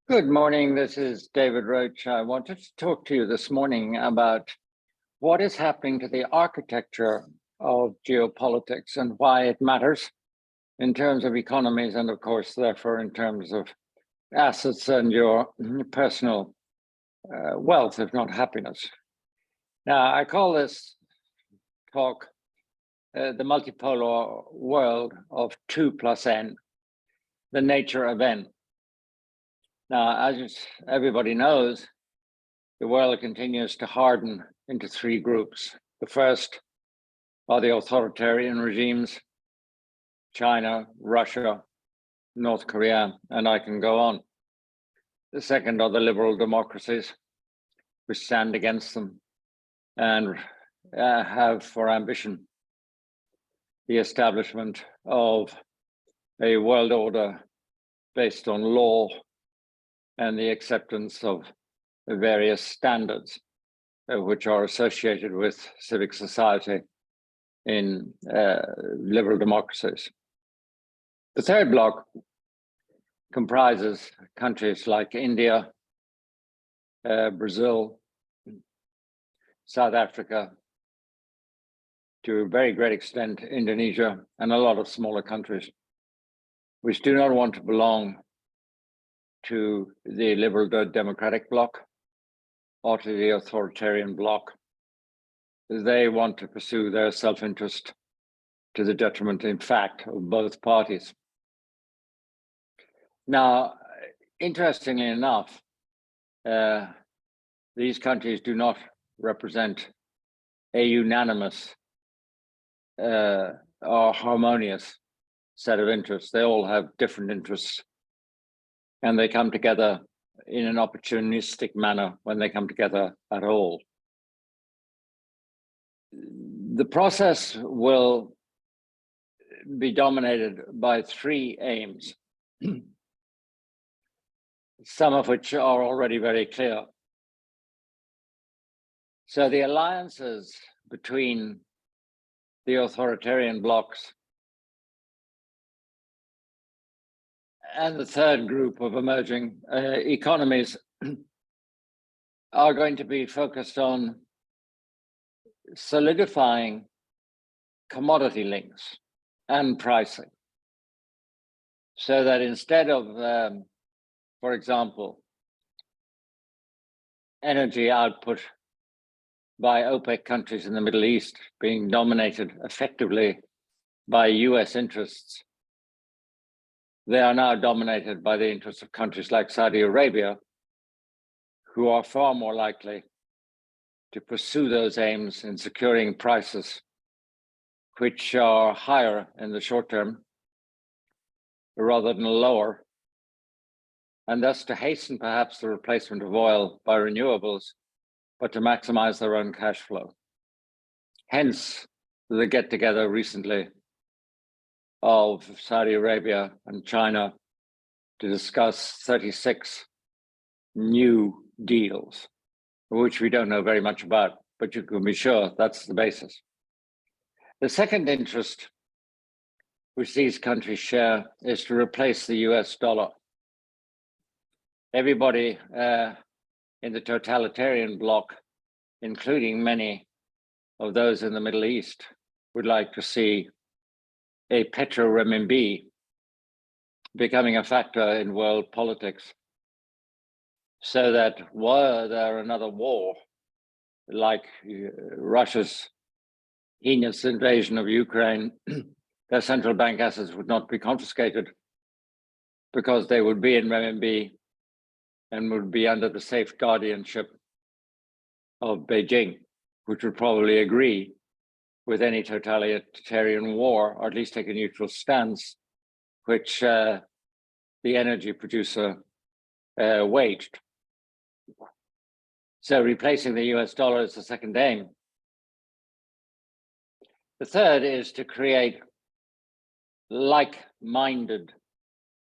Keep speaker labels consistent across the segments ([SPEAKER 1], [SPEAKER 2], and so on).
[SPEAKER 1] Good morning. This is David Roach. I wanted to talk to you this morning about what is happening to the architecture of geopolitics and why it matters in terms of economies and, of course, therefore, in terms of assets and your personal wealth, if not happiness. Now, I call this talk the multipolar world of 2+N, the nature of N. Now, as everybody knows, the world continues to harden into three groups. The first are the authoritarian regimes, China, Russia, North Korea, and I can go on. The second are the liberal democracies, which stand against them and have for ambition the establishment of a world order based on law and the acceptance of the various standards which are associated with civic society in liberal democracies. The third bloc comprises countries like India, Brazil, South Africa, to a very great extent, Indonesia, and a lot of smaller countries, which do not want to belong to the liberal democratic bloc or to the authoritarian bloc. They want to pursue their self-interest to the detriment, in fact, of both parties. Now, interestingly enough, these countries do not represent a unanimous or harmonious set of interests. They all have different interests, and they come together in an opportunistic manner when they come together at all. The process will be dominated by three aims, some of which are already very clear. So the alliances between the authoritarian blocs and the third group of emerging economies are going to be focused on solidifying commodity links and pricing, so that instead of, for example, energy output by OPEC countries in the Middle East being dominated effectively by US interests, they are now dominated by the interests of countries like Saudi Arabia, who are far more likely to pursue those aims in securing prices which are higher in the short term rather than lower, and thus to hasten perhaps the replacement of oil by renewables, but to maximize their own cash flow. Hence, the get-together recently of Saudi Arabia and China to discuss 36 new deals, which we don't know very much about, but you can be sure that's the basis. The second interest which these countries share is to replace the US dollar. Everybody in the totalitarian bloc, including many of those in the Middle East, would like to see a petro renminbi becoming a factor in world politics, so that were there another war like Russia's heinous invasion of Ukraine, their central bank assets would not be confiscated because they would be in renminbi and would be under the safe guardianship of Beijing, which would probably agree with any totalitarian war, or at least take a neutral stance, which the energy producer waged. So replacing the US dollar is the second aim. The third is to create like-minded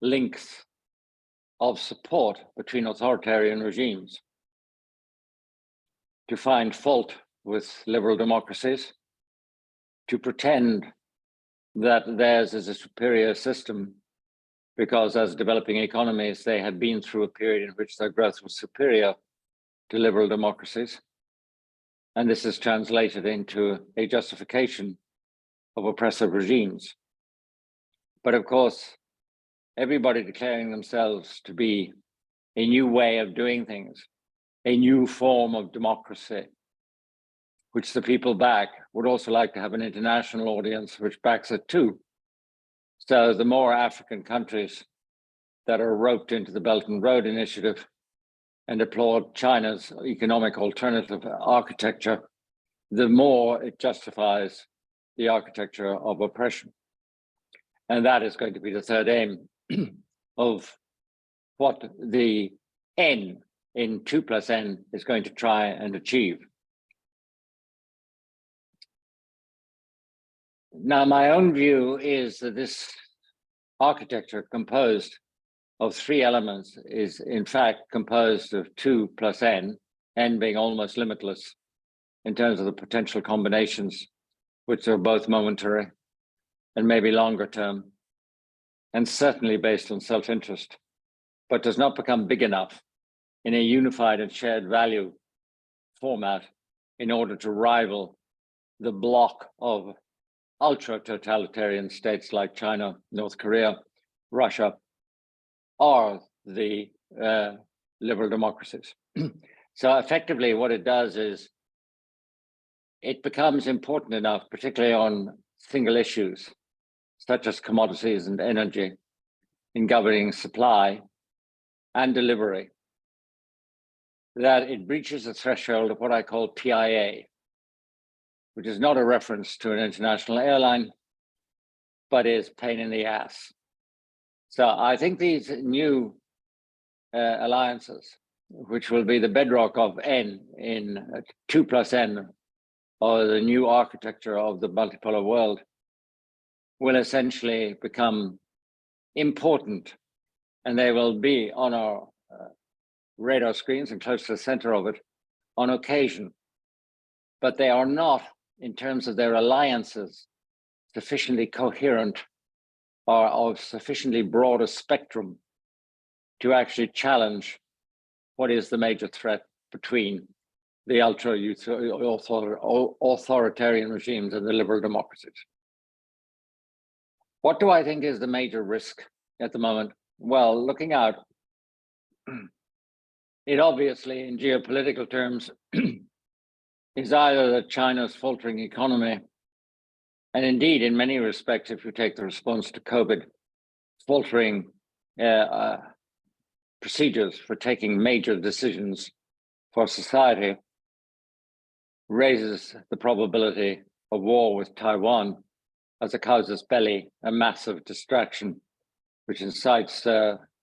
[SPEAKER 1] links of support between authoritarian regimes, to find fault with liberal democracies, to pretend that theirs is a superior system because as developing economies, they had been through a period in which their growth was superior to liberal democracies. And this is translated into a justification of oppressive regimes. But of course, everybody declaring themselves to be a new way of doing things, a new form of democracy, which the people back, would also like to have an international audience which backs it too. So the more African countries that are roped into the Belt and Road Initiative and applaud China's economic alternative architecture, the more it justifies the architecture of oppression. And that is going to be the third aim of what the N in 2+N is going to try and achieve. Now, my own view is that this architecture composed of three elements is in fact composed of 2+N, N being almost limitless in terms of the potential combinations, which are both momentary and maybe longer term, and certainly based on self-interest, but does not become big enough in a unified and shared value format in order to rival the block of ultra-totalitarian states like China, North Korea, Russia, or the liberal democracies. So effectively what it does is it becomes important enough, particularly on single issues, such as commodities and energy, in governing supply and delivery, that it breaches the threshold of what I call PIA, which is not a reference to an international airline, but is pain in the ass. So I think these new alliances, which will be the bedrock of N in 2+N, or the new architecture of the multipolar world, will essentially become important, and they will be on our radar screens and close to the center of it on occasion. But they are not, in terms of their alliances, sufficiently coherent or of sufficiently broad a spectrum to actually challenge what is the major threat between the ultra-authoritarian regimes and the liberal democracies. What do I think is the major risk at the moment? Well, looking out, it obviously, in geopolitical terms, is either that China's faltering economy, and indeed, in many respects, if you take the response to COVID, faltering procedures for taking major decisions for society, raises the probability of war with Taiwan as a casus belli, a massive distraction, which incites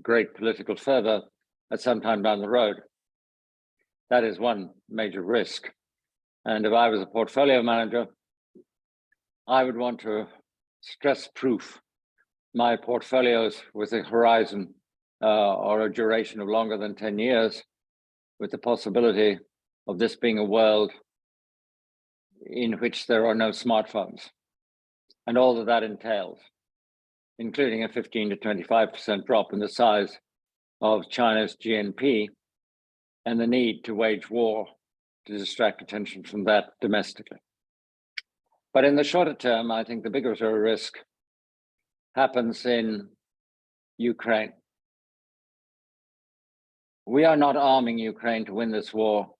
[SPEAKER 1] great political fervor at some time down the road. That is one major risk. And if I was a portfolio manager, I would want to stress-proof my portfolios with a horizon or a duration of longer than 10 years, with the possibility of this being a world in which there are no smartphones, and all that that entails, including a 15 to 25% drop in the size of China's GNP and the need to wage war to distract attention from that domestically. But in the shorter term, I think the bigger risk happens in Ukraine. We are not arming Ukraine to win this war.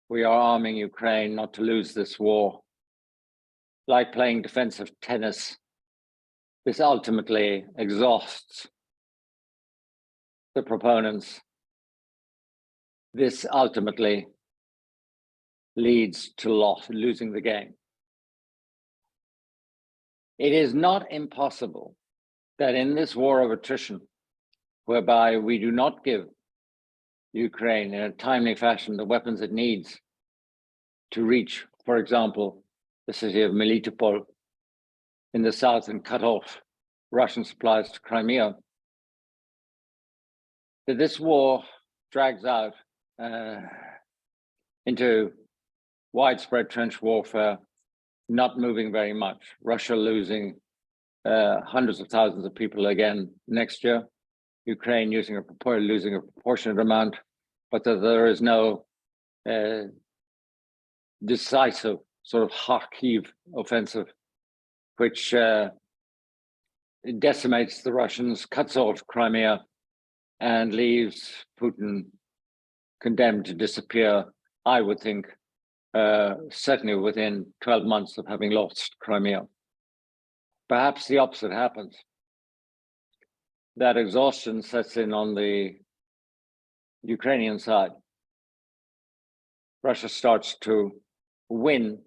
[SPEAKER 1] We are arming Ukraine not to lose this war. Like playing defensive tennis, this ultimately exhausts the proponents. This ultimately leads to losing the game. It is not impossible that in this war of attrition, whereby we do not give Ukraine in a timely fashion the weapons it needs to reach, for example, the city of Melitopol in the south and cut off Russian supplies to Crimea, that this war drags out into widespread trench warfare, not moving very much, Russia losing hundreds of thousands of people again next year. Ukraine losing a proportionate amount, but that there is no decisive sort of Kharkiv offensive, which decimates the Russians, cuts off Crimea, and leaves Putin condemned to disappear, I would think, certainly within 12 months of having lost Crimea. Perhaps the opposite happens. That exhaustion sets in on the Ukrainian side. Russia starts to win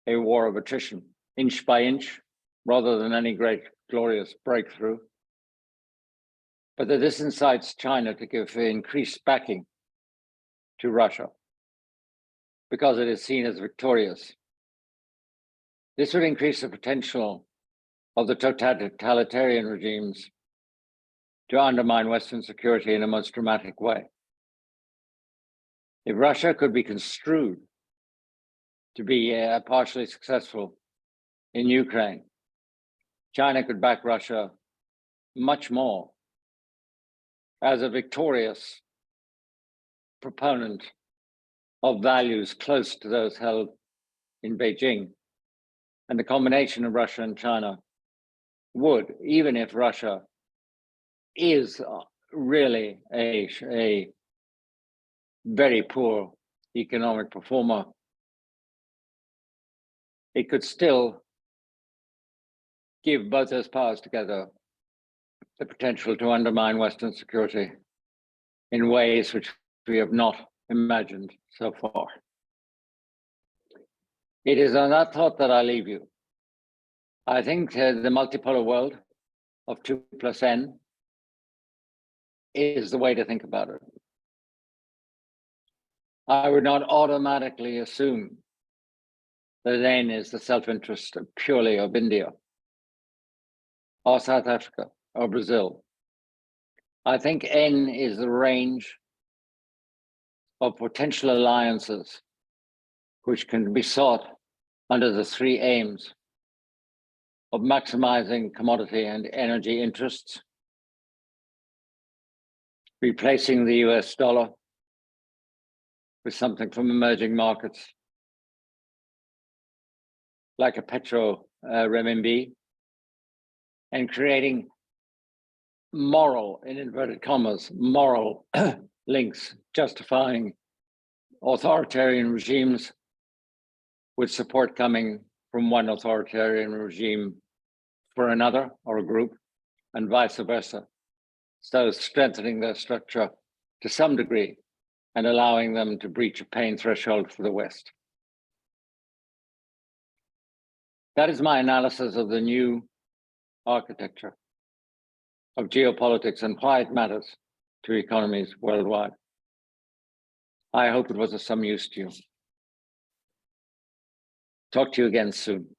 [SPEAKER 1] a war of attrition, inch by inch, rather than any great glorious breakthrough. But that this incites China to give increased backing to Russia because it is seen as victorious. This would increase the potential of the totalitarian regimes to undermine Western security in a most dramatic way. If Russia could be construed to be partially successful in Ukraine, China could back Russia much more as a victorious proponent of values close to those held in Beijing. And the combination of Russia and China would, even if Russia is really a very poor economic performer, it could still give both those powers together the potential to undermine Western security in ways which we have not imagined so far. It is on that thought that I leave you. I think the multipolar world of 2+N is the way to think about it. I would not automatically assume that N is the self-interest purely of India or South Africa or Brazil. I think N is the range of potential alliances which can be sought under the three aims of maximizing commodity and energy interests, replacing the US dollar with something from emerging markets, like a petro renminbi, and creating moral, in inverted commas, moral links justifying authoritarian regimes with support coming from one authoritarian regime for another or a group, and vice versa. So strengthening their structure to some degree and allowing them to breach a pain threshold for the West. That is my analysis of the new architecture of geopolitics and why it matters to economies worldwide. I hope it was of some use to you. Talk to you again soon.